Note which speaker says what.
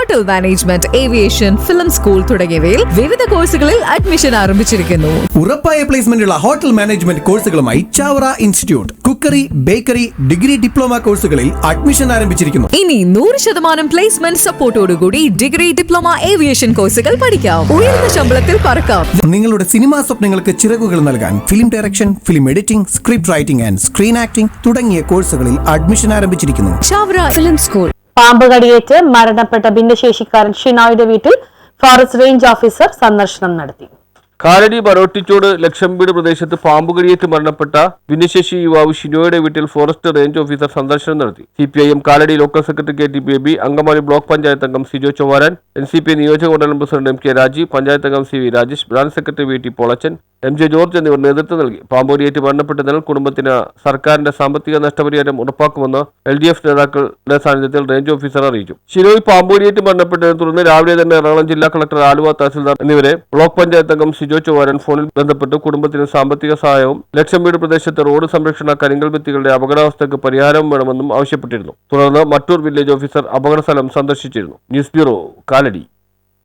Speaker 1: Hotel management, aviation, film school തുടങ്ങിയവയിൽ വിവിധ കോഴ്സുകളിൽ അഡ്മിഷൻ ആരംഭിച്ചിരിക്കുന്നു.
Speaker 2: ഉറപ്പായ പ്ലേസ്മെന്റ് ഉള്ള ഹോട്ടൽ മാനേജ്മെന്റ് കോഴ്സുകളുമായി Chavara institute, cookery, bakery, degree, diploma കോഴ്സുകളിൽ അഡ്മിഷൻ ആരംഭിച്ചിരിക്കുന്നു.
Speaker 1: ഇനി 100% പ്ലേസ്മെന്റ് സപ്പോർട്ടോടുകൂടി ഡിഗ്രി, ഡിപ്ലോമ, ഏവിയേഷൻ കോഴ്സുകൾ പഠിക്കാം. ഉയർന്ന ശമ്പളത്തിൽ പറക്കാം.
Speaker 2: നിങ്ങളുടെ സിനിമാ സ്വപ്നങ്ങൾക്ക് ചിറകുകൾ നൽകാൻ film direction, film editing, script writing and screen acting തുടങ്ങിയ കോഴ്സുകളിൽ അഡ്മിഷൻ ആരംഭിച്ചിരിക്കുന്നു.
Speaker 1: Chavara film school.
Speaker 3: പാമ്പ് കടിയേറ്റ് മരണപ്പെട്ട ഭിന്നശേഷിക്കാരൻ ഷിനോയുടെ വീട്ടിൽ ഫോറസ്റ്റ് റേഞ്ച് ഓഫീസർ സന്ദർശനം നടത്തി.
Speaker 4: കാലടി ബറോട്ടിച്ചോട് ലക്ഷംവീട് പ്രദേശത്ത് പാമ്പുകടിയേറ്റ് മരണപ്പെട്ട ഭിന്നശേഷി യുവാവ് ഷിനോയുടെ വീട്ടിൽ ഫോറസ്റ്റ് റേഞ്ച് ഓഫീസർ സന്ദർശനം നടത്തി. CPIM Kalady local secretary KT baby, Angamaly block panchayat അംഗം സിജോ ചൊവ്വാരൻ, NCP നിയോജക മണ്ഡലം പ്രസിഡന്റ് MK രാജീവ്, പഞ്ചായത്ത് അംഗം CV Rajesh, branch secretary VT Polachan, MJ George എന്നിവർ നേതൃത്വം നൽകി. പാമ്പുകടിയേറ്റ് മരണപ്പെട്ടതിനാൽ കുടുംബത്തിന് സർക്കാരിന്റെ സാമ്പത്തിക നഷ്ടപരിഹാരം ഉറപ്പാക്കുമെന്ന് LDF നേതാക്കളുടെ സാന്നിധ്യത്തിൽ റേഞ്ച് ഓഫീസർ അറിയിച്ചു. ഷിനോയ് പാമ്പുകടിയേറ്റ് മരണപ്പെട്ടതിനെ തുടർന്ന് രാവിലെ തന്നെ എറണാകുളം ജില്ലാ കളക്ടർ, ആലുവ തഹസിൽദാർ എന്നിവരെ ബ്ലോക്ക് പഞ്ചായത്ത് അംഗം സിജോ ചൊവ്വാരൻ ഫോണിൽ ബന്ധപ്പെട്ട് കുടുംബത്തിന് സാമ്പത്തിക സഹായവും ലക്ഷംവീട് പ്രദേശത്തെ റോഡ് സംരക്ഷണ, കരിങ്കൽ ഭിത്തികളുടെ അപകടാവസ്ഥയ്ക്ക് പരിഹാരവും വേണമെന്നും ആവശ്യപ്പെട്ടിരുന്നു. തുടർന്ന് മട്ടൂർ വില്ലേജ് ഓഫീസർ അപകട സ്ഥലം സന്ദർശിച്ചിരുന്നു. News bureau, Kalady.